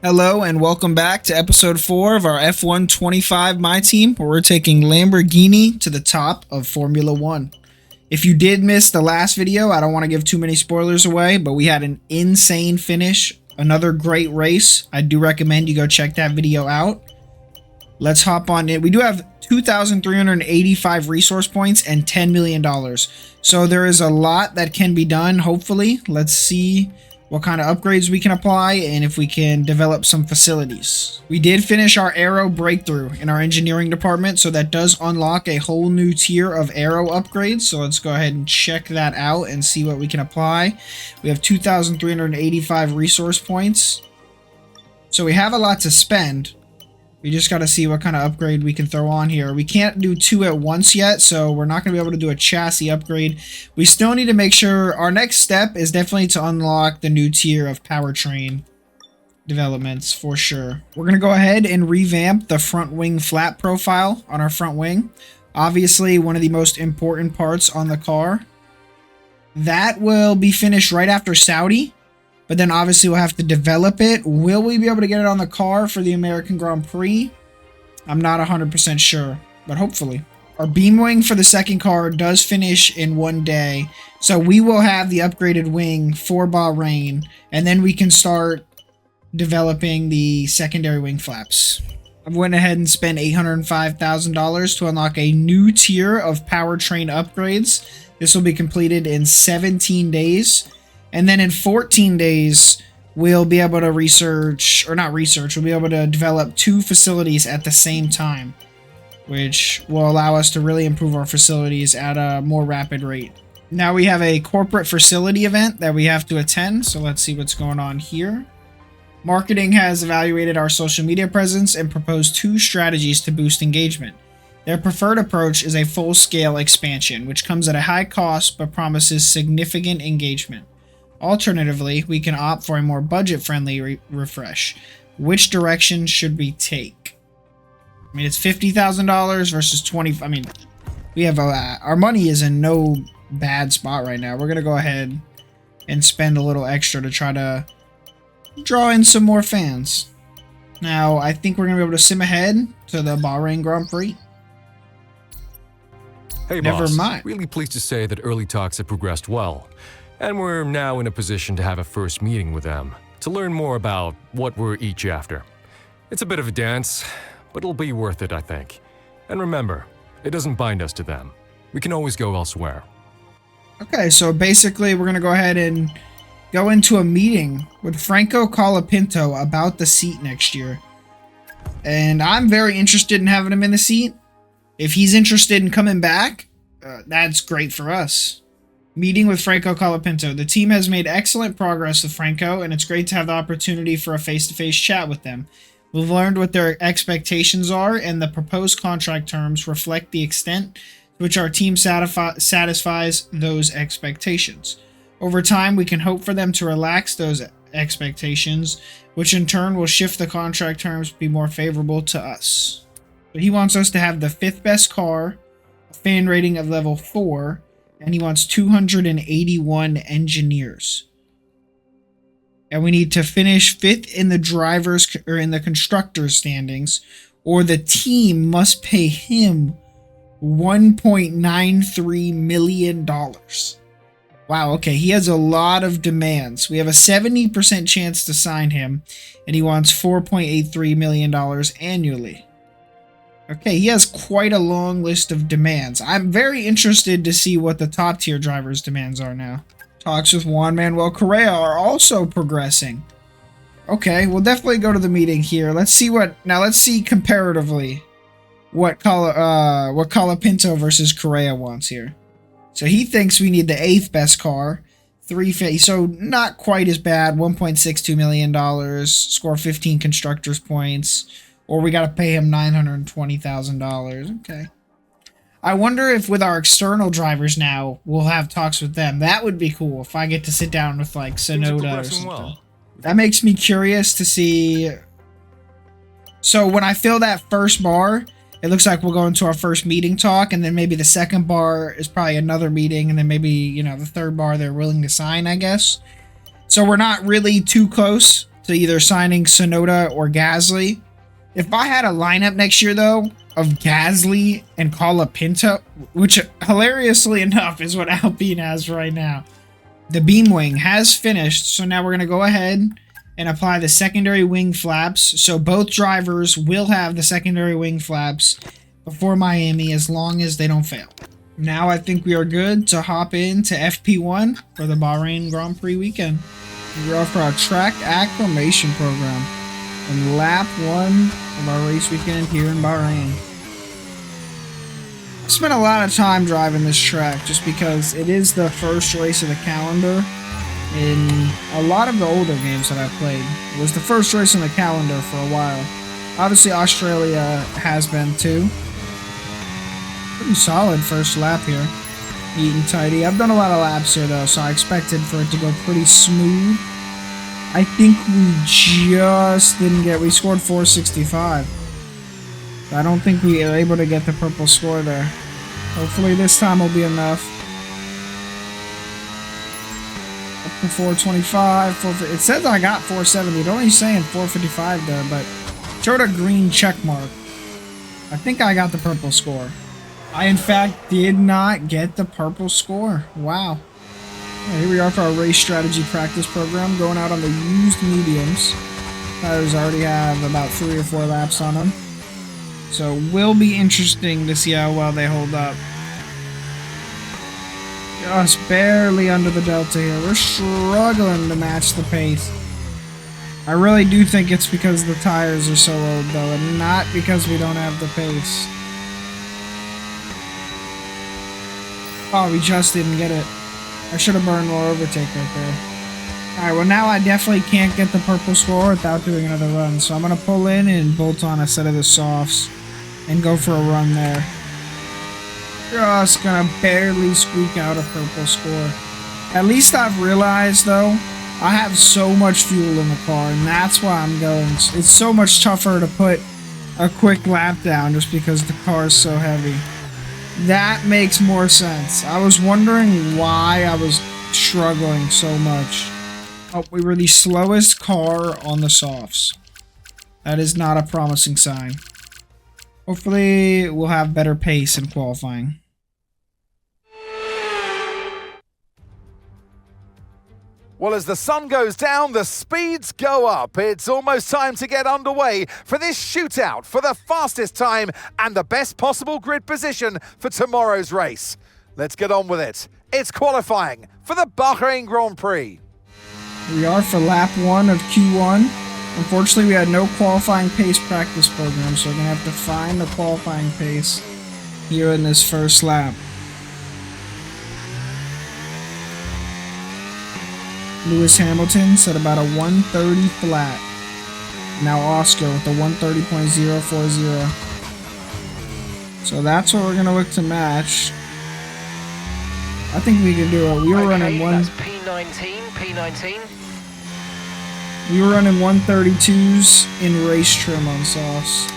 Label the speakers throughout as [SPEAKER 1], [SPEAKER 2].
[SPEAKER 1] Hello and welcome back to episode 4 of our F1 25 My Team, where we're taking Lamborghini to the top of Formula 1. If you did miss the last video, I don't want to give too many spoilers away, but we had an insane finish, another great race. I do recommend you go check that video out. Let's hop on in. We do have 2,385 resource points and $10 million. So there is a lot that can be done, hopefully. Let's see what kind of upgrades we can apply and if we can develop some facilities. We did finish our aero breakthrough in our engineering department, so that does unlock a whole new tier of aero upgrades. So let's go ahead and check that out and see what we can apply. We have 2,385 resource points. So we have a lot to spend. We just got to see what kind of upgrade we can throw on here. We can't do 2 at once yet, so we're not going to be able to do a chassis upgrade. We still need to make sure our next step is definitely to unlock the new tier of powertrain developments for sure. We're going to go ahead and revamp the front wing flap profile on our front wing. Obviously, one of the most important parts on the car. That will be finished right after Saudi. But then obviously we'll have to develop it. Will we be able to get it on the car for the American Grand Prix? I'm not 100% sure, but hopefully. Our beam wing for the second car does finish in one day. So we will have the upgraded wing for Bahrain, and then we can start developing the secondary wing flaps. I went ahead and spent $805,000 to unlock a new tier of powertrain upgrades. This will be completed in 17 days. And then in 14 days, we'll be able to we'll be able to develop 2 facilities at the same time, which will allow us to really improve our facilities at a more rapid rate. Now we have a corporate facility event that we have to attend, so let's see what's going on here. Marketing has evaluated our social media presence and proposed 2 strategies to boost engagement. Their preferred approach is a full-scale expansion, which comes at a high cost but promises significant engagement. Alternatively, we can opt for a more budget-friendly refresh. Which direction should we take? I mean, it's $50,000 versus 20. I mean, we have our money is in no bad spot right now. We're gonna go ahead and spend a little extra to try to draw in some more fans. Now, I think we're gonna be able to sim ahead to the Bahrain Grand Prix.
[SPEAKER 2] Hey,
[SPEAKER 1] Never
[SPEAKER 2] boss.
[SPEAKER 1] mind.
[SPEAKER 2] Really pleased to say that early talks have progressed well. And we're now in a position to have a first meeting with them, to learn more about what we're each after. It's a bit of a dance, but it'll be worth it, I think. And remember, it doesn't bind us to them. We can always go elsewhere.
[SPEAKER 1] Okay, so basically we're going to go ahead and go into a meeting with Franco Colapinto about the seat next year. And I'm very interested in having him in the seat. If he's interested in coming back, that's great for us. Meeting with Franco Colapinto. The team has made excellent progress with Franco, and it's great to have the opportunity for a face-to-face chat with them. We've learned what their expectations are, and the proposed contract terms reflect the extent to which our team satisfies those expectations. Over time, we can hope for them to relax those expectations, which in turn will shift the contract terms to be more favorable to us. But he wants us to have the 5th best car, a fan rating of level 4, and he wants 281 engineers. And we need to finish 5th in the drivers or in the constructors standings, or the team must pay him $1.93 million. Wow, okay, he has a lot of demands. We have a 70% chance to sign him, and he wants $4.83 million annually. Okay, he has quite a long list of demands. I'm very interested to see what the top tier drivers' demands are now. Talks with Juan Manuel Correa are also progressing. Okay, we'll definitely go to the meeting here. Let's see comparatively what Colapinto versus Correa wants here. So he thinks we need the 8th best car, 350, so not quite as bad, $1.62 million, score 15 constructors points. Or we got to pay him $920,000. Okay. I wonder if with our external drivers now, we'll have talks with them. That would be cool if I get to sit down with like Sonoda or something. Well. That makes me curious to see. So when I fill that first bar, it looks like we'll go into our first meeting talk, and then maybe the second bar is probably another meeting, and then maybe, the third bar they're willing to sign, I guess. So we're not really too close to either signing Sonoda or Gasly. If I had a lineup next year, though, of Gasly and Colapinto, which hilariously enough is what Alpine has right now, the beam wing has finished, so now we're going to go ahead and apply the secondary wing flaps. So both drivers will have the secondary wing flaps before Miami as long as they don't fail. Now I think we are good to hop into FP1 for the Bahrain Grand Prix weekend. We're off for our track acclimation program and lap 1 of our race weekend here in Bahrain. I spent a lot of time driving this track just because it is the first race of the calendar in a lot of the older games that I've played. It was the first race on the calendar for a while. Obviously Australia has been too. Pretty solid first lap here. Neat and tidy. I've done a lot of laps here though, so I expected for it to go pretty smooth. I think we just didn't get... We scored 465. I don't think we were able to get the purple score there. Hopefully this time will be enough. Up to 425. It says I got 470. It's only saying 455 there, but showed a green check mark. I think I got the purple score. I, in fact, did not get the purple score. Wow. Well, here we are for our race strategy practice program, going out on the used mediums. Tires already have about 3 or 4 laps on them. So, will be interesting to see how well they hold up. Just barely under the delta here. We're struggling to match the pace. I really do think it's because the tires are so old, though, and not because we don't have the pace. Oh, we just didn't get it. I should have burned more overtake right there. Alright, well now I definitely can't get the purple score without doing another run. So I'm going to pull in and bolt on a set of the softs and go for a run there. Just going to barely squeak out a purple score. At least I've realized, though, I have so much fuel in the car, and that's why I'm going. It's so much tougher to put a quick lap down just because the car is so heavy. That makes more sense. I was wondering why I was struggling so much. Oh, we were the slowest car on the softs. That is not a promising sign. Hopefully, we'll have better pace in qualifying.
[SPEAKER 3] Well, as the sun goes down, the speeds go up. It's almost time to get underway for this shootout for the fastest time and the best possible grid position for tomorrow's race. Let's get on with it. It's qualifying for the Bahrain Grand Prix.
[SPEAKER 1] We are for lap 1 of Q1. Unfortunately, we had no qualifying pace practice program, so we're going to have to find the qualifying pace here in this first lap. Lewis Hamilton set about a 130 flat. Now Oscar with the 130.040. So that's what we're going to look to match. I think we can do it. We were running
[SPEAKER 4] that's P19, P19.
[SPEAKER 1] We were running 132s in race trim on softs.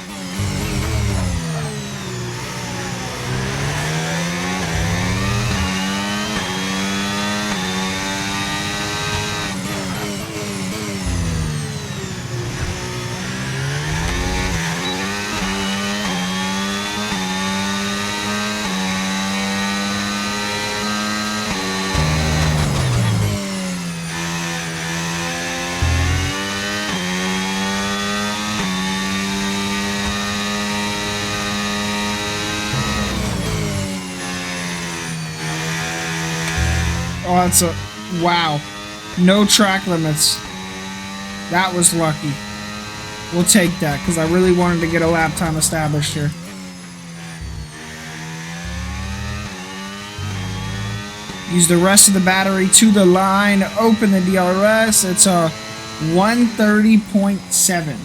[SPEAKER 1] Oh, that's a... Wow. No track limits. That was lucky. We'll take that, because I really wanted to get a lap time established here. Use the rest of the battery to the line. Open the DRS. It's a 130.7.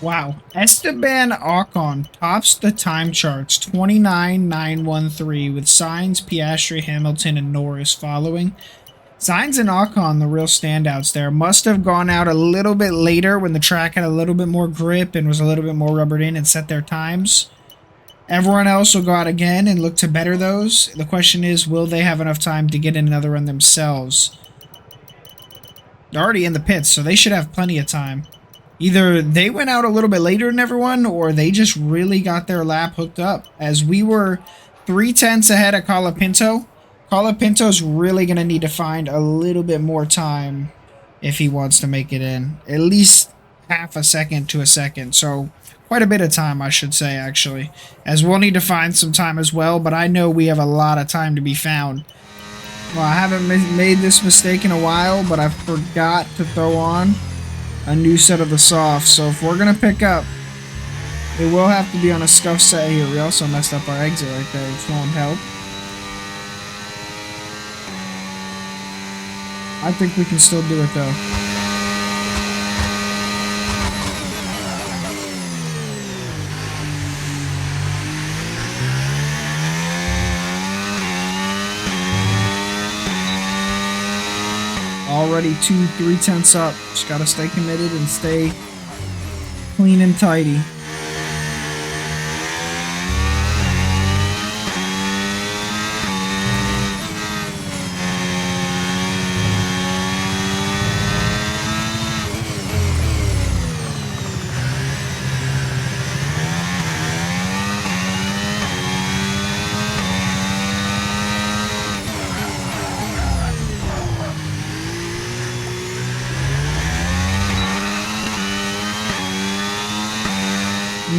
[SPEAKER 1] Wow. Esteban Ocon tops the time charts, 29.913, with Sainz, Piastri, Hamilton, and Norris following. Sainz and Ocon, the real standouts there, must have gone out a little bit later when the track had a little bit more grip and was a little bit more rubbered in and set their times. Everyone else will go out again and look to better those. The question is, will they have enough time to get in another run themselves? They're already in the pits, so they should have plenty of time. Either they went out a little bit later than everyone, or they just really got their lap hooked up. As we were 3/10 ahead of Colapinto. Colapinto's really going to need to find a little bit more time if he wants to make it in. At least half a second to a second. So quite a bit of time, I should say, actually. As we'll need to find some time as well, but I know we have a lot of time to be found. Well, I haven't made this mistake in a while, but I forgot to throw on a new set of the softs. So if we're going to pick up, it will have to be on a scuff set here. We also messed up our exit right there, which won't help. I think we can still do it though. Already 2-3 up. Just gotta stay committed and stay clean and tidy.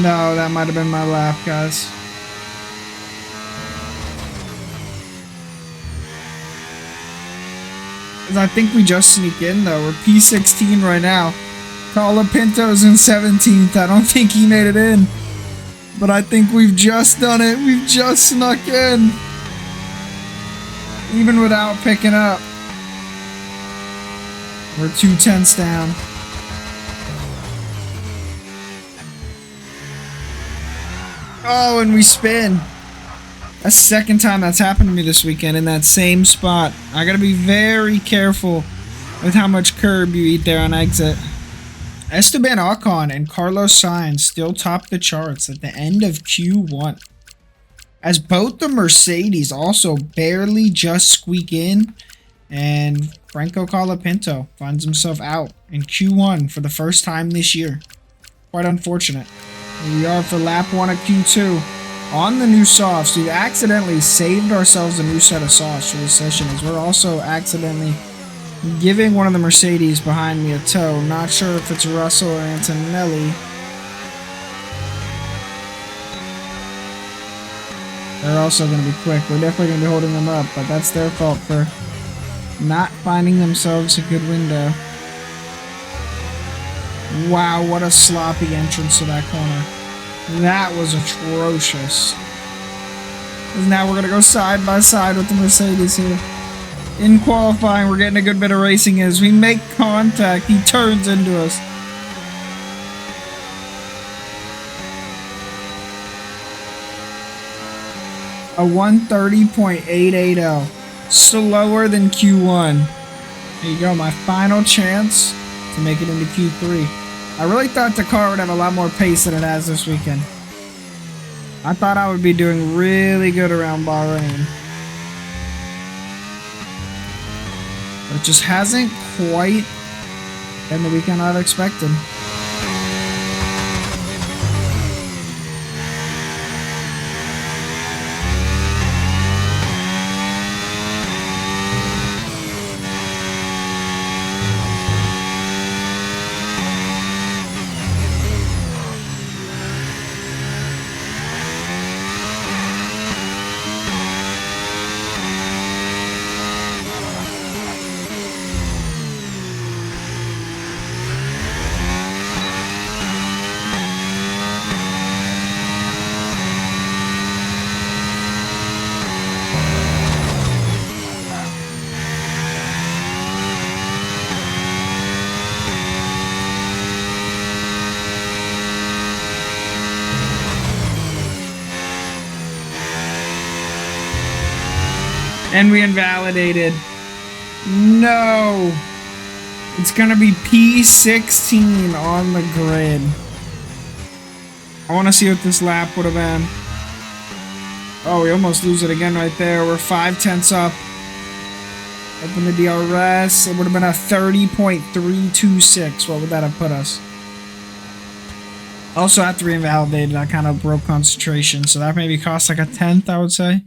[SPEAKER 1] No, that might have been my lap, guys. I think we just sneak in, though. We're P16 right now. Colapinto's in 17th. I don't think he made it in. But I think we've just done it. We've just snuck in. Even without picking up. We're 2/10 down. Oh, and we spin. That's the second time that's happened to me this weekend in that same spot. I gotta be very careful with how much curb you eat there on exit. Esteban Ocon and Carlos Sainz still top the charts at the end of Q1. As both the Mercedes also barely just squeak in, and Franco Colapinto finds himself out in Q1 for the first time this year. Quite unfortunate. Here we are for lap 1 of Q2 on the new softs. We've accidentally saved ourselves a new set of softs for this session, as we're also accidentally giving one of the Mercedes behind me a tow. Not sure if it's Russell or Antonelli. They're also going to be quick. We're definitely going to be holding them up, but that's their fault for not finding themselves a good window. Wow, what a sloppy entrance to that corner. That was atrocious. And now we're going to go side by side with the Mercedes here. In qualifying, we're getting a good bit of racing as we make contact. He turns into us. A 130.880. Slower than Q1. There you go, my final chance to make it into Q3. I really thought the car would have a lot more pace than it has this weekend. I thought I would be doing really good around Bahrain. But it just hasn't quite been the weekend I've expected. And we invalidated. No. It's going to be P16 on the grid. I want to see what this lap would have been. Oh, we almost lose it again right there. We're 5/10 up. Open the DRS. It would have been a 30.326. What would that have put us? Also, after we invalidated, I kind of broke concentration. So that maybe cost like a 10th, I would say.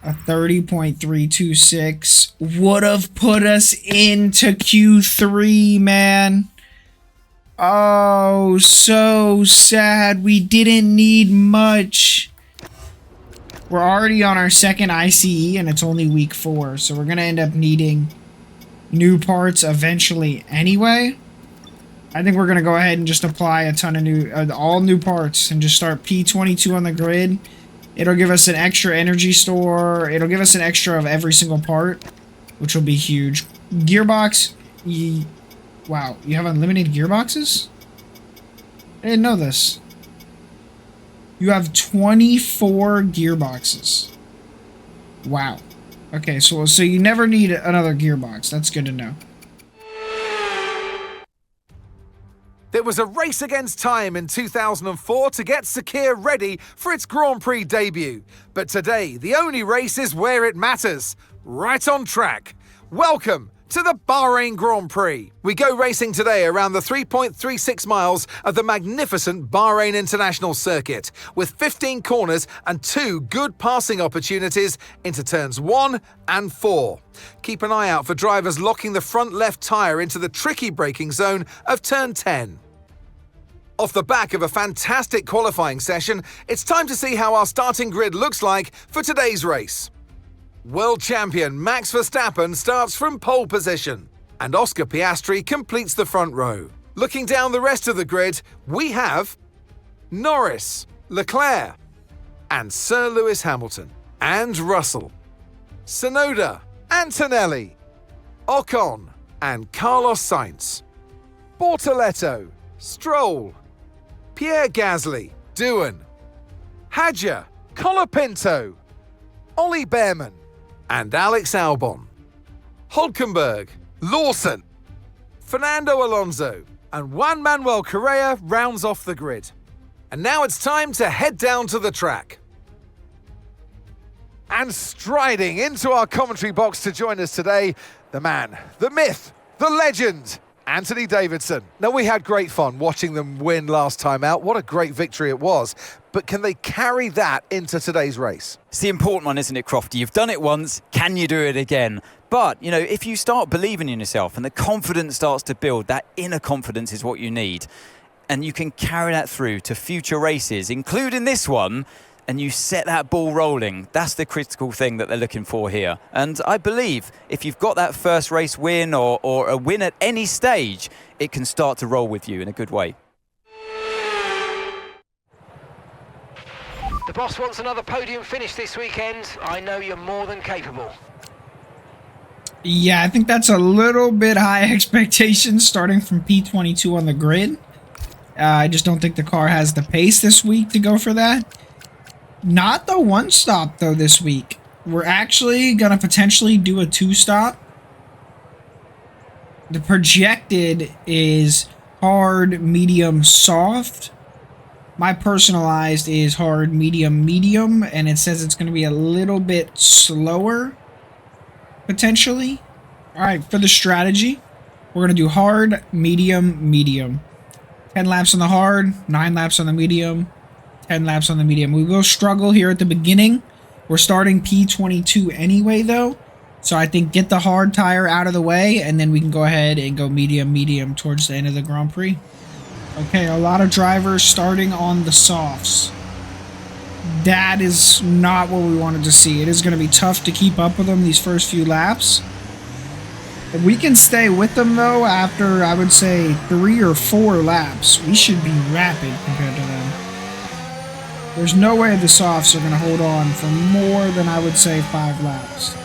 [SPEAKER 1] A 30.326 would have put us into Q3, man. Oh, so sad. We didn't need much. We're already on our second ICE and it's only week 4. So we're going to end up needing new parts eventually anyway. I think we're going to go ahead and just apply a ton of all new parts and just start P22 on the grid. It'll give us an extra energy store. It'll give us an extra of every single part, which will be huge. Gearbox. Wow, you have unlimited gearboxes? I didn't know this. You have 24 gearboxes. Wow. Okay, so you never need another gearbox. That's good to know.
[SPEAKER 3] There was a race against time in 2004 to get Sakir ready for its Grand Prix debut. But today, the only race is where it matters, right on track. Welcome to the Bahrain Grand Prix. We go racing today around the 3.36 miles of the magnificent Bahrain International Circuit, with 15 corners and 2 good passing opportunities into turns 1 and 4. Keep an eye out for drivers locking the front left tyre into the tricky braking zone of turn 10. Off the back of a fantastic qualifying session, it's time to see how our starting grid looks like for today's race. World champion Max Verstappen starts from pole position, and Oscar Piastri completes the front row. Looking down the rest of the grid, we have Norris, Leclerc, and Sir Lewis Hamilton, and Russell, Tsunoda, Antonelli, Ocon, and Carlos Sainz, Bortoletto, Stroll, Pierre Gasly, Doohan, Hadjar, Colapinto, Ollie Behrman, and Alex Albon, Hulkenberg, Lawson, Fernando Alonso, and Juan Manuel Correa rounds off the grid. And now it's time to head down to the track. And striding into our commentary box to join us today, the man, the myth, the legend, Anthony Davidson. Now, we had great fun watching them win last time out. What a great victory it was. But can they carry that into today's race?
[SPEAKER 5] It's the important one, isn't it, Crofty? You've done it once, can you do it again? But, you know, if you start believing in yourself and the confidence starts to build, that inner confidence is what you need. And you can carry that through to future races, including this one, and you set that ball rolling. That's the critical thing that they're looking for here. And I believe if you've got that first race win or a win at any stage, it can start to roll with you in a good way.
[SPEAKER 4] The boss wants another podium finish this weekend. I know you're more than capable.
[SPEAKER 1] Yeah, I think that's a little bit high expectations starting from P22 on the grid. I just don't think the car has the pace this week to go for that. Not the one stop though this week. We're actually gonna potentially do a 2-stop. The projected is hard, medium, soft. My personalized is hard, medium, medium, and it says it's gonna be a little bit slower potentially. All right, for the strategy, we're gonna do hard, medium, medium. 10 laps on the hard, 9 laps on the medium, 10 laps on the medium. We will struggle here at the beginning. We're starting P22 anyway, though. So I think get the hard tire out of the way, and then we can go ahead and go medium, medium towards the end of the Grand Prix. Okay, a lot of drivers starting on the softs. That is not what we wanted to see. It is going to be tough to keep up with them these first few laps. If we can stay with them, though, after, I would say, 3 or 4 laps, we should be rapid compared to them. There's no way the softs are going to hold on for more than, I would say, 5 laps.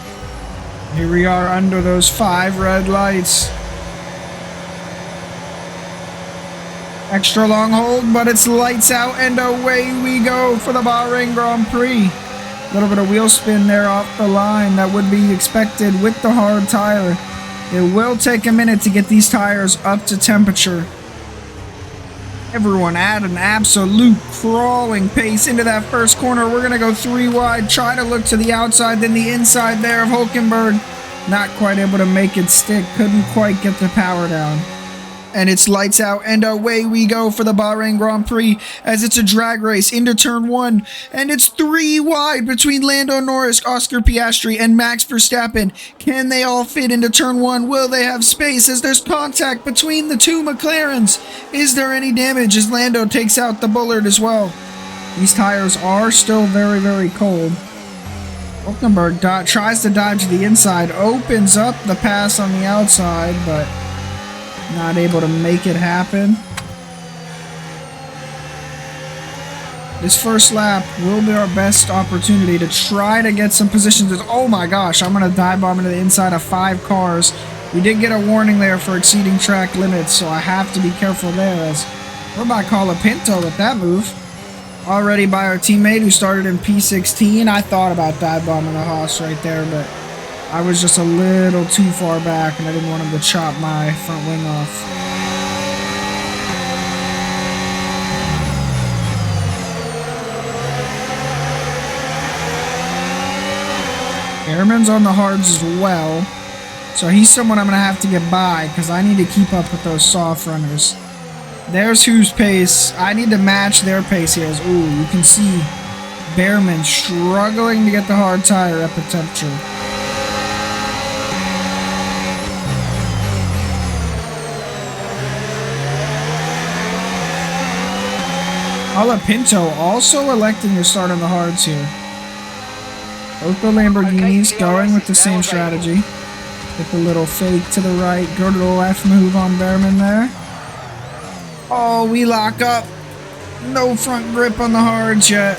[SPEAKER 1] Here we are under those 5 red lights. Extra long hold, but it's lights out and away we go for the Bahrain Grand Prix. A little bit of wheel spin there off the line that would be expected with the hard tire. It will take a minute to get these tires up to temperature. Everyone at an absolute crawling pace into that first corner. We're going to go 3 wide, try to look to the outside, then the inside there of Hulkenberg. Not quite able to make it stick, couldn't quite get the power down. And it's lights out, and away we go for the Bahrain Grand Prix as it's a drag race into turn 1. And it's 3 wide between Lando Norris, Oscar Piastri, and Max Verstappen. Can they all fit into turn 1? Will they have space as there's contact between the 2 McLarens? Is there any damage as Lando takes out the Bullard as well? These tires are still very, very cold. Hulkenberg tries to dive to the inside, opens up the pass on the outside, but not able to make it happen. This first lap will be our best opportunity to try to get some positions. Oh my gosh, I'm going to dive bomb into the inside of 5 cars. We did get a warning there for exceeding track limits, so I have to be careful there as we're by Colapinto with that move. Already by our teammate who started in P16. I thought about dive bombing the Haas right there, but I was just a little too far back and I didn't want him to chop my front wing off. Airman's on the hards as well, so he's someone I'm going to have to get by because I need to keep up with those soft runners. There's whose pace. I need to match their pace here. Ooh, you can see Behrman struggling to get the hard tire up at temperature. Colapinto also electing to start on the hards here. Both the Lamborghinis going with the same strategy. With the little fake to the right, go to the left move on Behrman there. Oh, we lock up. No front grip on the hards yet.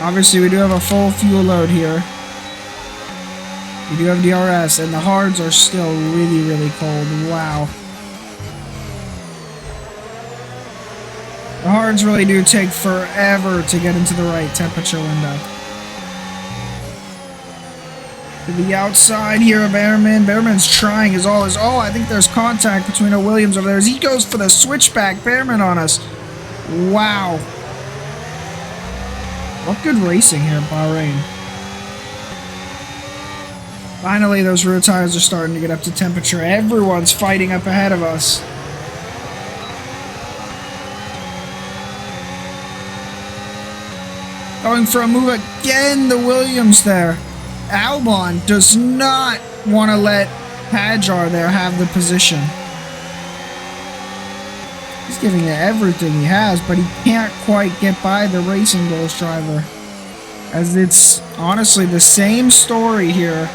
[SPEAKER 1] Obviously, we do have a full fuel load here. We do have DRS, and the hards are still really, really cold. Wow. The hards really do take forever to get into the right temperature window. To the outside here of Behrman. Behrman's trying his all. Oh, I think there's contact between a Williams over there as he goes for the switchback Behrman on us. Wow. What good racing here in Bahrain. Finally, those rear tires are starting to get up to temperature. Everyone's fighting up ahead of us. Going for a move again, the Williams there. Albon does not want to let Hadjar there have the position. He's giving it everything he has, but he can't quite get by the Racing Bulls driver. As it's honestly the same story here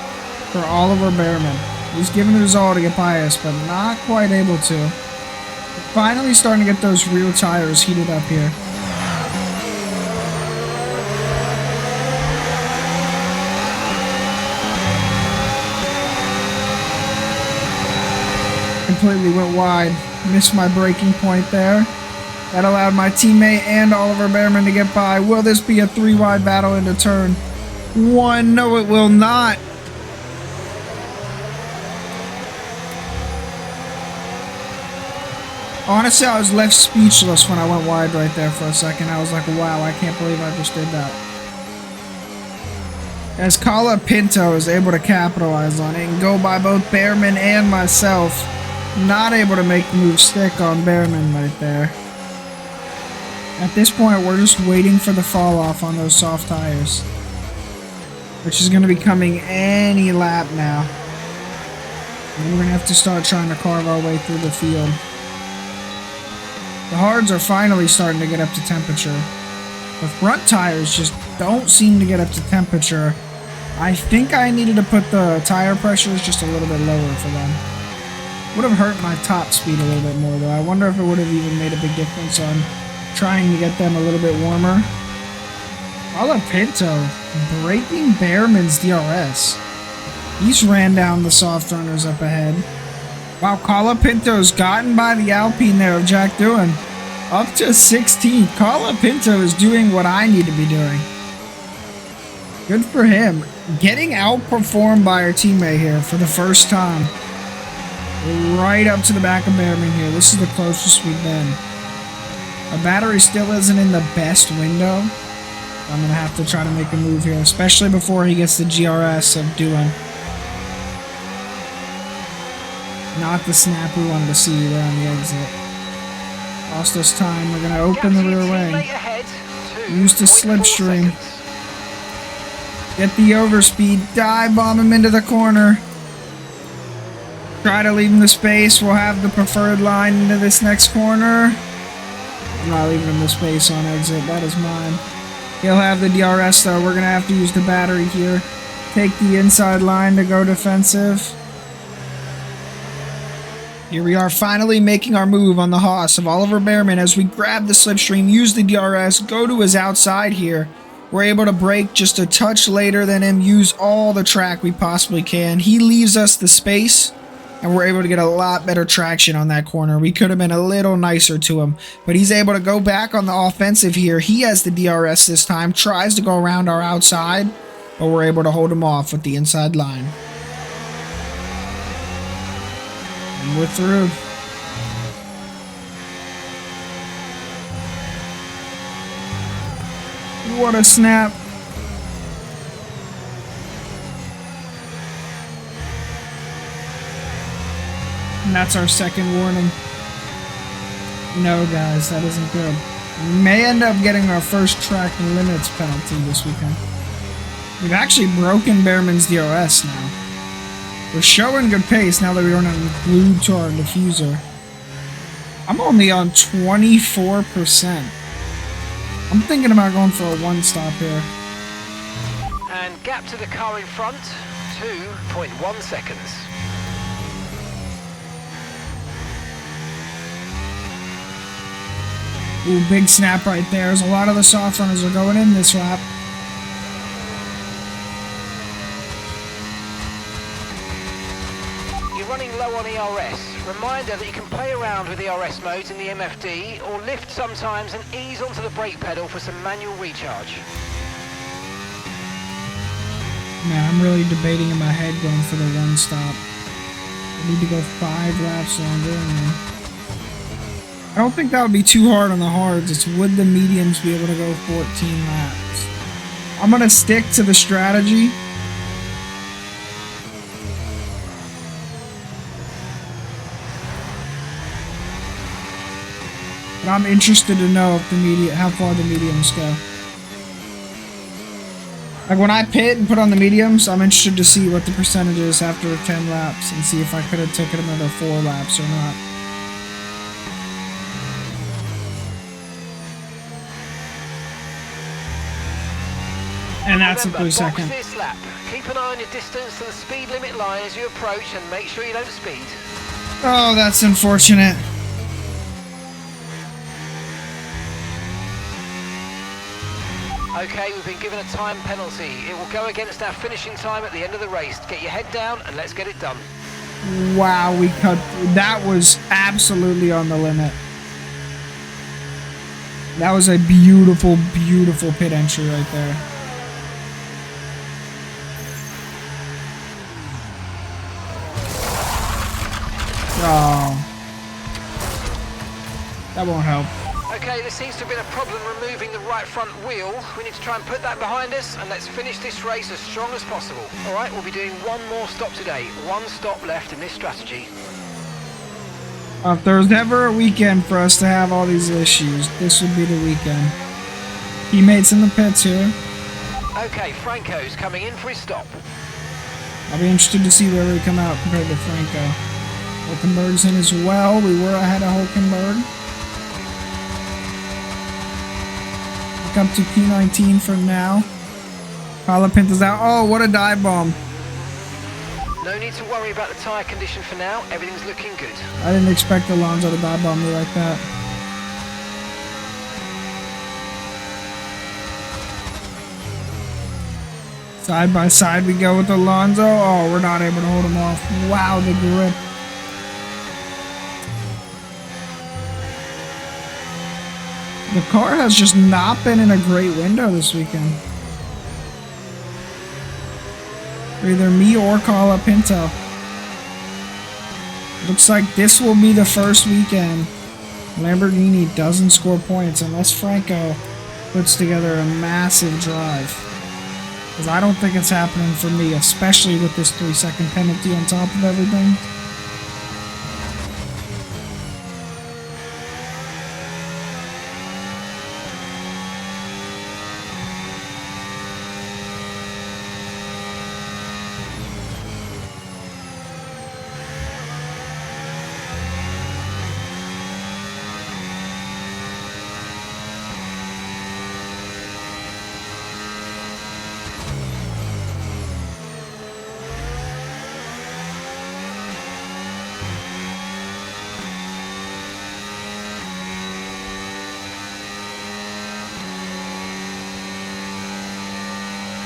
[SPEAKER 1] for Oliver Behrman. He's giving it his all to get by us, but not quite able to. We're finally starting to get those rear tires heated up here. Completely went wide. Missed my braking point there. That allowed my teammate and Oliver Behrman to get by. Will this be a 3-wide battle into turn 1? No, it will not. Honestly, I was left speechless when I went wide right there for a second. I was like, wow, I can't believe I just did that. As Colapinto is able to capitalize on it and go by both Behrman and myself. Not able to make the move stick on Behrman right there. At this point, we're just waiting for the fall off on those soft tires. Which is going to be coming any lap now. And we're going to have to start trying to carve our way through the field. The hards are finally starting to get up to temperature. The front tires just don't seem to get up to temperature. I think I needed to put the tire pressures just a little bit lower for them. Would have hurt my top speed a little bit more though. I wonder if it would have even made a big difference on trying to get them a little bit warmer. Colapinto breaking Behrman's DRS. He's ran down the soft runners up ahead. Wow, Colapinto's gotten by the Alpine there of Jack Doohan. Up to 16th. Colapinto is doing what I need to be doing. Good for him. Getting outperformed by our teammate here for the first time. right up to the back of Behrman here. This is the closest we've been. Our battery still isn't in the best window. I'm going to have to try to make a move here, especially before he gets the GRS of doing. Not the snap we wanted to see there on the exit. Lost us time. We're going to open the rear wing. Use the slipstream. Get the overspeed. Dive bomb him into the corner. Try to leave him the space. We'll have the preferred line into this next corner. I'm not leaving him the space on exit. That is mine. He'll have the DRS though. We're going to have to use the battery here. Take the inside line to go defensive. Here we are finally making our move on the Haas of Oliver Behrman as we grab the slipstream, use the DRS, go to his outside here. We're able to brake just a touch later than him, use all the track we possibly can. He leaves us the space, and we're able to get a lot better traction on that corner. We could have been a little nicer to him, but he's able to go back on the offensive here. He has the DRS this time, tries to go around our outside, but we're able to hold him off with the inside line. And we're through. What a snap. And that's our second warning. No, guys, that isn't good. We may end up getting our first track limits penalty this weekend. We've actually broken Behrman's DRS now. We're showing good pace now that we don't have it glued to our diffuser. I'm only on 24%. I'm thinking about going for a one-stop here.
[SPEAKER 4] And gap to the car in front, 2.1 seconds.
[SPEAKER 1] Ooh, big snap right there. As a lot of the soft runners are going in this lap.
[SPEAKER 4] You're running low on ERS. Reminder that you can play around with ERS modes in the MFD or lift sometimes and ease onto the brake pedal for some manual recharge.
[SPEAKER 1] Man, I'm really debating in my head going for the one stop. I need to go 5 laps longer. I don't think that would be too hard on the hards. It's would the mediums be able to go 14 laps. I'm going to stick to the strategy. But I'm interested to know if how far the mediums go. Like when I pit and put on the mediums, I'm interested to see what the percentage is after 10 laps and see if I could have taken another 4 laps or not. And that's a 3 second.
[SPEAKER 4] This lap. Keep an eye on your distance to the speed limit line as you approach and make sure you don't speed.
[SPEAKER 1] Oh, that's unfortunate.
[SPEAKER 4] Okay, we've been given a time penalty. It will go against our finishing time at the end of the race. Get your head down and let's get it done.
[SPEAKER 1] Wow, we cut. That was absolutely on the limit. That was a beautiful, beautiful pit entry right there. Oh. That won't help.
[SPEAKER 4] Okay, there seems to have been a problem removing the right front wheel. We need to try and put that behind us and let's finish this race as strong as possible. All right, we'll be doing one more stop today. One stop left in this strategy.
[SPEAKER 1] If there's ever a weekend for us to have all these issues, this would be the weekend. Teammates in the pits here.
[SPEAKER 4] Okay, Franco's coming in for his stop.
[SPEAKER 1] I'll be interested to see where we come out compared to Franco. Hulkenberg's in as well. We were ahead of Hulkenberg. Look up to P19 for now. Colapinto's out. Oh, what a dive bomb.
[SPEAKER 4] No need to worry about the tyre condition for now. Everything's looking good.
[SPEAKER 1] I didn't expect Alonso to dive bomb me like that. Side by side we go with Alonso. Oh, we're not able to hold him off. Wow, the grip. The car has just not been in a great window this weekend. Either me or Colapinto. Looks like this will be the first weekend Lamborghini doesn't score points unless Franco puts together a massive drive. Because I don't think it's happening for me, especially with this 3-second penalty on top of everything.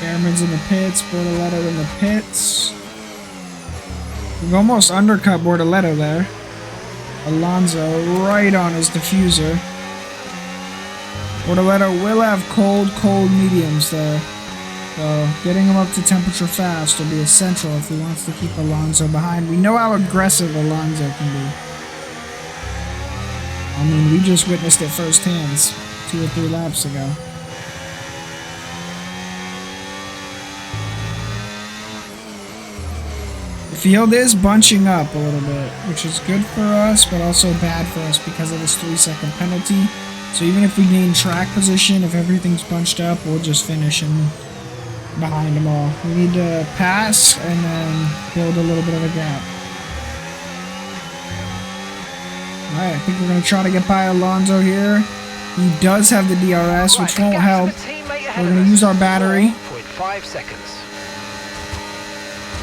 [SPEAKER 1] Airman's in the pits, Bortoletto in the pits. We've almost undercut Bortoletto there. Alonso right on his diffuser. Bortoletto will have cold mediums there. So getting him up to temperature fast will be essential if he wants to keep Alonso behind. We know how aggressive Alonso can be. I mean, we just witnessed it firsthand 2 or 3 laps ago. The field is bunching up a little bit, which is good for us, but also bad for us because of this 3-second penalty. So even if we gain track position, if everything's bunched up, we'll just finish in behind them all. We need to pass and then build a little bit of a gap. Alright, I think we're going to try to get by Alonso here. He does have the DRS, which won't help. We're going to use our battery.
[SPEAKER 4] 0.5 seconds.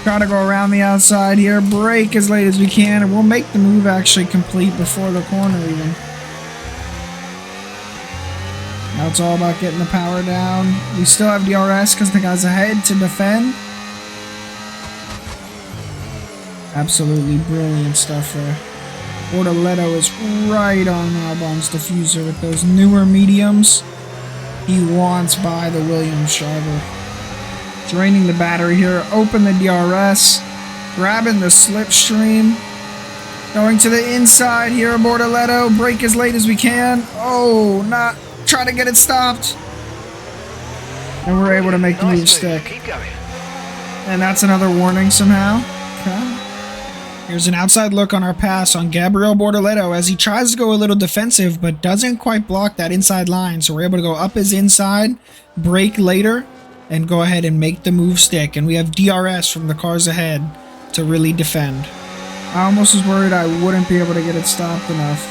[SPEAKER 1] Try to go around the outside here, brake as late as we can, and we'll make the move actually complete before the corner even. Now it's all about getting the power down. We still have DRS because the guy's ahead to defend. Absolutely brilliant stuff there. Bortoletto is right on Albon's diffuser with those newer mediums. He wants by the Williams driver. Draining the battery here, open the DRS, grabbing the slipstream, going to the inside here, Bortoletto, brake as late as we can. Oh, not try to get it stopped. And we're able to make the move stick.
[SPEAKER 4] Keep going.
[SPEAKER 1] And that's another warning somehow. Okay. Here's an outside look on our pass on Gabriel Bortoletto as he tries to go a little defensive, but doesn't quite block that inside line. So we're able to go up his inside, brake later, and go ahead and make the move stick. And we have DRS from the cars ahead to really defend. I almost was worried I wouldn't be able to get it stopped enough.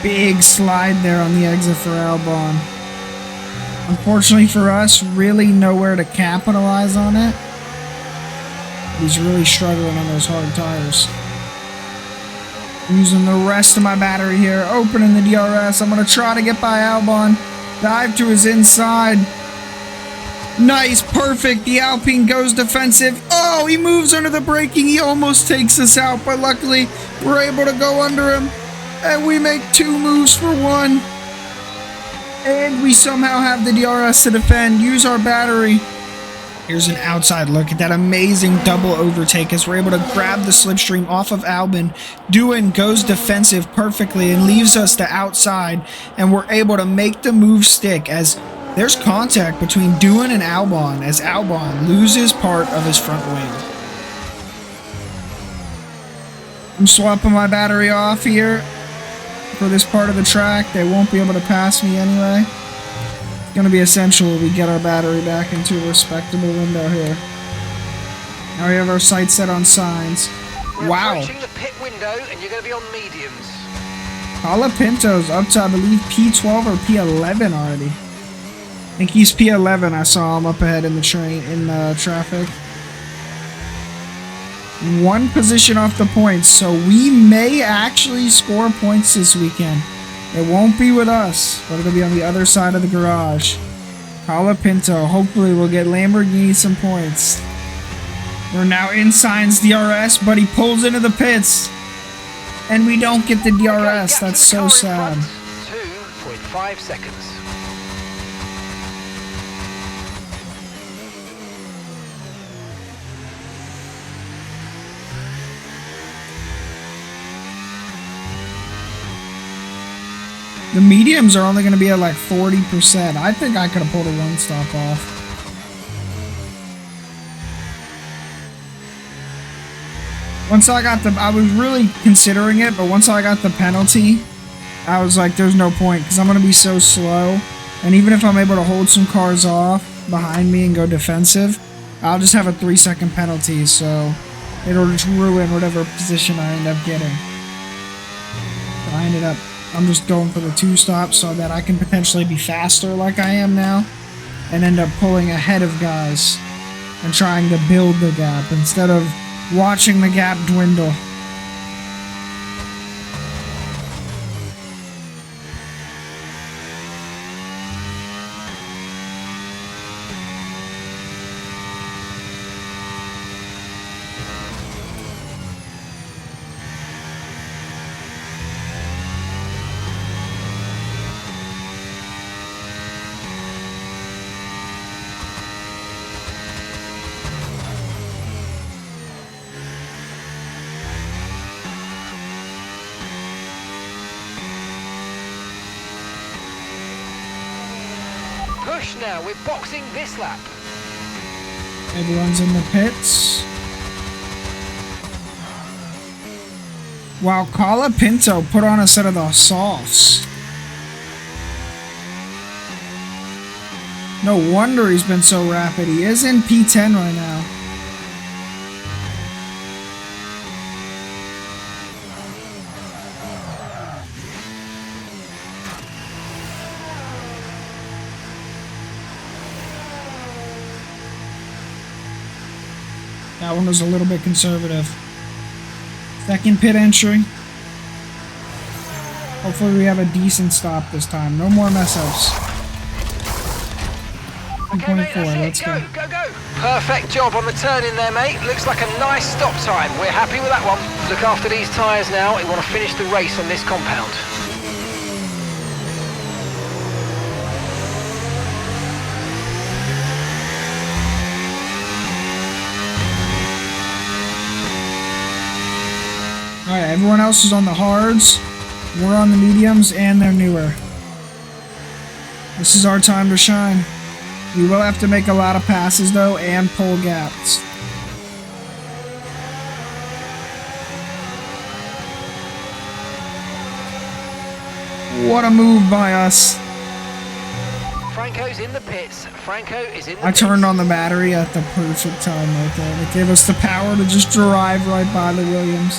[SPEAKER 1] Big slide there on the exit for Albon. Unfortunately for us, really nowhere to capitalize on it. He's really struggling on those hard tires. Using the rest of my battery here, opening the DRS. I'm going to try to get by Albon. Dive to his inside. Nice, perfect. The Alpine goes defensive. Oh, he moves under the braking. He almost takes us out, but luckily we're able to go under him. And we make 2 moves for 1. And we somehow have the DRS to defend. Use our battery. Here's an outside look at that amazing double overtake as we're able to grab the slipstream off of Albon. Doohan goes defensive perfectly and leaves us to outside, and we're able to make the move stick as there's contact between Doohan and Albon as Albon loses part of his front wing. I'm swapping my battery off here for this part of the track. They won't be able to pass me anyway. Going to be essential we get our battery back into a respectable window here. Now we have our sights set on signs.
[SPEAKER 4] We're
[SPEAKER 1] wow.
[SPEAKER 4] approaching the pit window and you're going to be on mediums.
[SPEAKER 1] Colapinto's up to, I believe, P12 or P11 already. I think he's P11. I saw him up ahead in the traffic. 1 position off the points, so we may actually score points this weekend. It won't be with us, but it'll be on the other side of the garage. Colapinto, hopefully we'll get Lamborghini some points. We're now in Sainz DRS, but he pulls into the pits. And we don't get the DRS.
[SPEAKER 4] Okay,
[SPEAKER 1] that's so sad.
[SPEAKER 4] 2.5 seconds.
[SPEAKER 1] The mediums are only going to be at like 40%. I think I could have pulled a one stop off. Once I got I was really considering it, but once I got the penalty, I was like, there's no point, because I'm going to be so slow. And even if I'm able to hold some cars off behind me and go defensive, I'll just have a 3-second penalty, so it'll just ruin whatever position I end up getting. But I'm just going for the 2-stop so that I can potentially be faster like I am now, and end up pulling ahead of guys and trying to build the gap instead of watching the gap dwindle.
[SPEAKER 4] Push now, we're boxing this lap.
[SPEAKER 1] Everyone's in the pits. Wow, Colapinto put on a set of the softs. No wonder he's been so rapid. He is in P10 right now. That one was a little bit conservative. Second pit entry. Hopefully we have a decent stop this time. No more mess ups.
[SPEAKER 4] Okay, mate, that's it.
[SPEAKER 1] Let's
[SPEAKER 4] Go, go, go. Perfect job on the turn in there, mate. Looks like a nice stop time. We're happy with that one. Look after these tyres now. We want to finish the race on this compound.
[SPEAKER 1] Alright, everyone else is on the hards. We're on the mediums, and they're newer. This is our time to shine. We will have to make a lot of passes, though, and pull gaps. What a move by us.
[SPEAKER 4] Franco's in the pits. Franco is in the
[SPEAKER 1] I
[SPEAKER 4] pits.
[SPEAKER 1] turned on the battery at the perfect time right there. It gave us the power to just drive right by the Williams.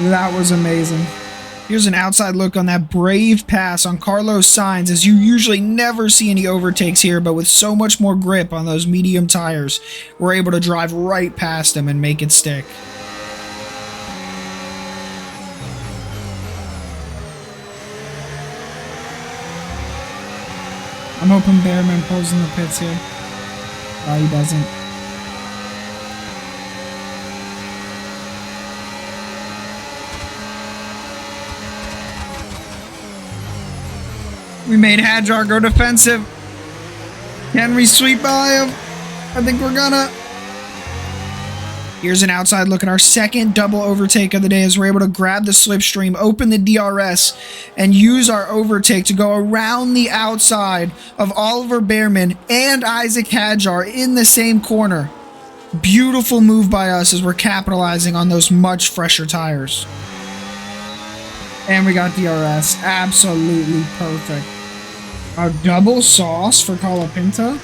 [SPEAKER 1] That was amazing. Here's an outside look on that brave pass on Carlos Sainz, as you usually never see any overtakes here, but with so much more grip on those medium tires, we're able to drive right past him and make it stick. I'm hoping Bearman pulls in the pits here. Oh, he doesn't. We made Hadjar go defensive. Can we sweep by him? I think we're gonna. Here's an outside look at our second double overtake of the day, as we're able to grab the slipstream, open the DRS, and use our overtake to go around the outside of Oliver Bearman and Isaac Hadjar in the same corner. Beautiful move by us as we're capitalizing on those much fresher tires. And we got DRS. Absolutely perfect. A double sauce for Colapinto.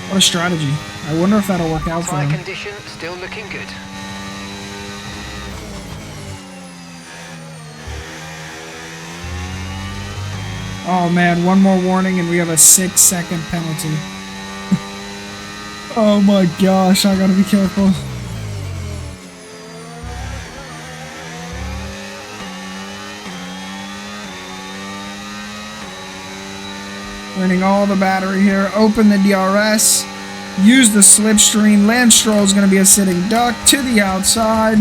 [SPEAKER 1] What a strategy. I wonder if that'll work out for him.
[SPEAKER 4] Tyre condition still looking good.
[SPEAKER 1] Oh man, one more warning and we have a 6-second penalty. Oh my gosh, I gotta be careful. Running all the battery here. Open the DRS. Use the slipstream. Lance Stroll is going to be a sitting duck to the outside.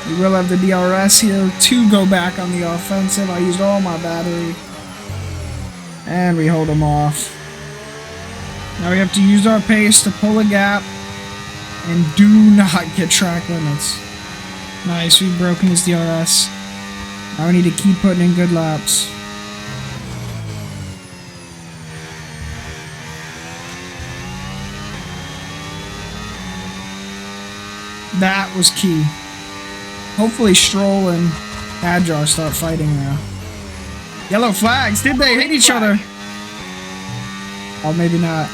[SPEAKER 1] We will have the DRS here to go back on the offensive. I used all my battery. And we hold him off. Now we have to use our pace to pull a gap and do not get track limits. Nice, we've broken his DRS. Now we need to keep putting in good laps. That was key. Hopefully Stroll and Hadjar start fighting now. Yellow flags, did they hit each other? Oh, maybe not.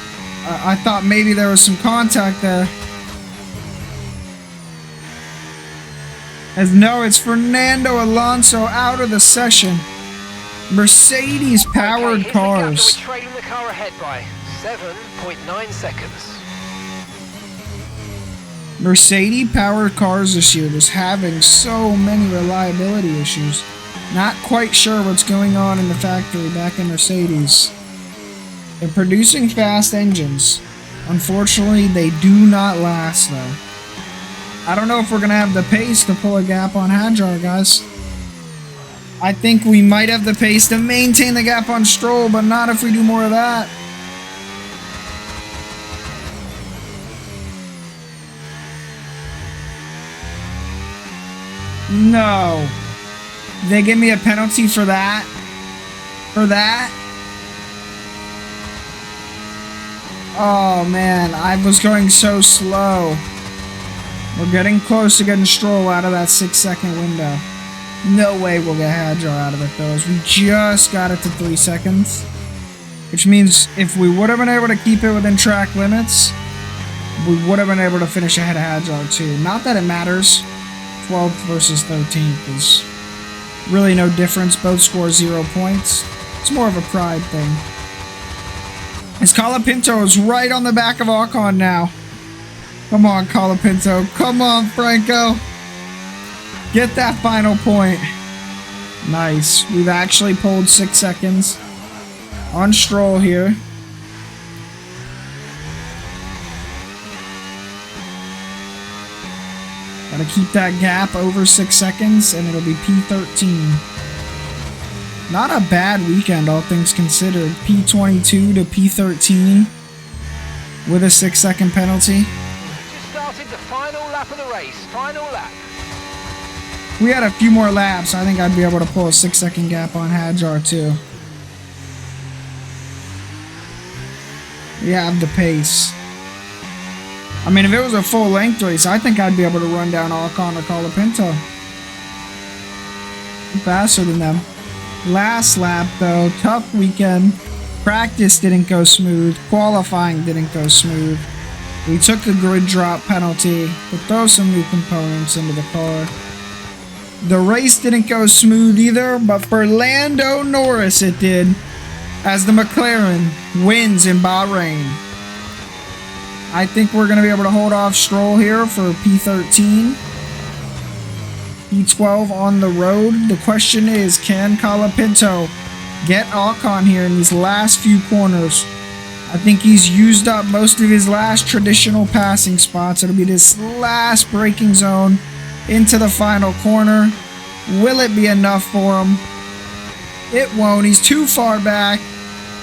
[SPEAKER 1] I thought maybe there was some contact there. As no, it's Fernando Alonso out of the session. Mercedes powered cars.
[SPEAKER 4] We're trailing the car ahead by 7.9 seconds.
[SPEAKER 1] Mercedes powered cars this year was having so many reliability issues. Not quite sure what's going on in the factory back in Mercedes. They're producing fast engines. Unfortunately, they do not last though. I don't know if we're going to have the pace to pull a gap on Hadjar, guys. I think we might have the pace to maintain the gap on Stroll, but not if we do more of that. No. They give me a penalty for that? For that? Oh man, I was going so slow. We're getting close to getting Stroll out of that 6-second window. No way we'll get Hadjar out of it though, as we just got it to 3 seconds. Which means if we would have been able to keep it within track limits, we would have been able to finish ahead of Hadjar too. Not that it matters. 12th versus 13th is really no difference. Both score 0 points. It's more of a pride thing. As Colapinto is right on the back of Ocon now. Come on, Colapinto. Come on, Franco. Get that final point. Nice. We've actually pulled 6 seconds on Stroll here. Gotta keep that gap over 6 seconds, and it'll be P13. Not a bad weekend, all things considered. P22 to P13 with a 6-second penalty.
[SPEAKER 4] Just started the final lap of the race. Final lap.
[SPEAKER 1] If we had a few more laps, I think I'd be able to pull a 6-second gap on Hadjar too. We have the pace. I mean, if it was a full-length race, I think I'd be able to run down Ocon or Colapinto. I'm faster than them. Last lap, though, tough weekend. Practice didn't go smooth. Qualifying didn't go smooth. We took a grid drop penalty to throw some new components into the car. The race didn't go smooth either, but for Lando Norris it did, as the McLaren wins in Bahrain. I think we're going to be able to hold off Stroll here for P13. P12 on the road. The question is, can Colapinto get Ocon here in these last few corners? I think he's used up most of his last traditional passing spots. It'll be this last braking zone into the final corner. Will it be enough for him? It won't. He's too far back.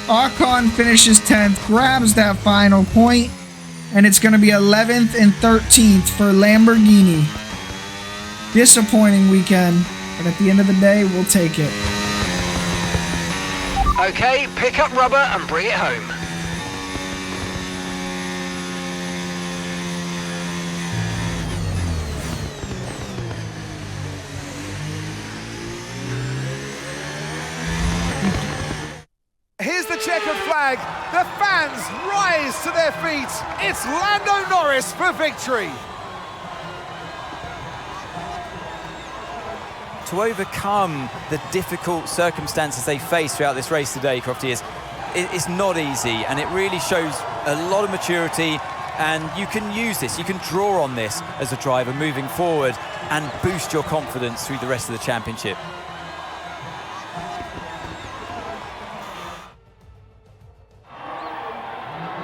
[SPEAKER 1] Ocon finishes 10th, grabs that final point. And it's going to be 11th and 13th for Lamborghini. Disappointing weekend, but at the end of the day, we'll take it.
[SPEAKER 4] Okay, pick up rubber and bring it home.
[SPEAKER 3] Here's the checkered flag. The fans rise to their feet. It's Lando Norris for victory.
[SPEAKER 5] To overcome the difficult circumstances they face throughout this race today, Crofty, it's not easy, and it really shows a lot of maturity, and you can use this, you can draw on this as a driver moving forward and boost your confidence through the rest of the championship.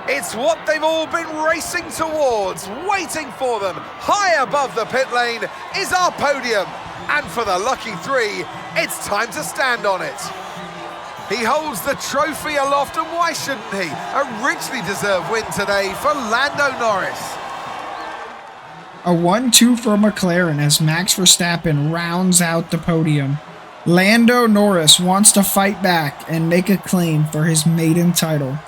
[SPEAKER 3] It's what they've all been racing towards, waiting for them. High above the pit lane is our podium. And for the lucky three, it's time to stand on it. He holds the trophy aloft, and why shouldn't he? A richly deserved win today for Lando Norris.
[SPEAKER 1] A 1-2 for McLaren as Max Verstappen rounds out the podium. Lando Norris wants to fight back and make a claim for his maiden title.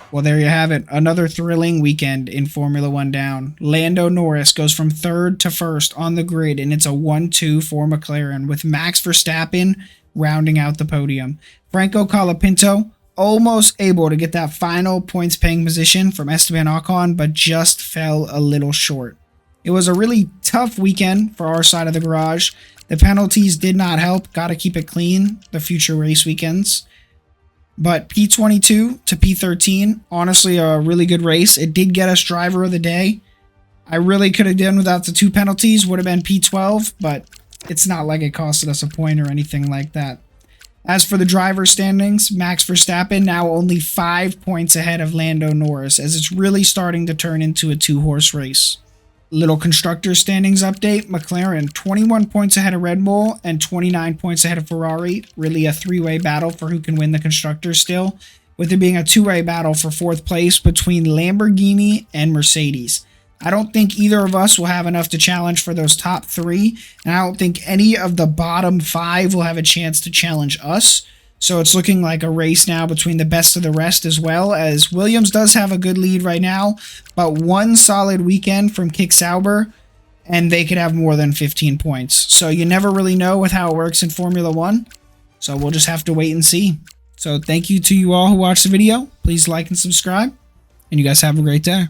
[SPEAKER 1] Well, there you have it. Another thrilling weekend in Formula One down. Lando Norris goes from third to first on the grid, and it's a 1-2 for McLaren, with Max Verstappen rounding out the podium. Franco Colapinto almost able to get that final points-paying position from Esteban Ocon, but just fell a little short. It was a really tough weekend for our side of the garage. The penalties did not help. Got to keep it clean the future race weekends. But P22 to P13, honestly, a really good race. It did get us driver of the day. I really could have done without the 2 penalties, would have been P12, but it's not like it costed us a point or anything like that. As for the driver standings, Max Verstappen now only 5 points ahead of Lando Norris, as it's really starting to turn into a 2-horse race. Little constructor standings update, McLaren 21 points ahead of Red Bull and 29 points ahead of Ferrari. Really a 3-way battle for who can win the constructors still, with it being a 2-way battle for 4th place between Lamborghini and Mercedes. I don't think either of us will have enough to challenge for those top 3, and I don't think any of the bottom 5 will have a chance to challenge us. So it's looking like a race now between the best of the rest, as well as Williams does have a good lead right now, but one solid weekend from Kick Sauber and they could have more than 15 points. So you never really know with how it works in Formula One. So we'll just have to wait and see. So thank you to you all who watched the video. Please like and subscribe, and you guys have a great day.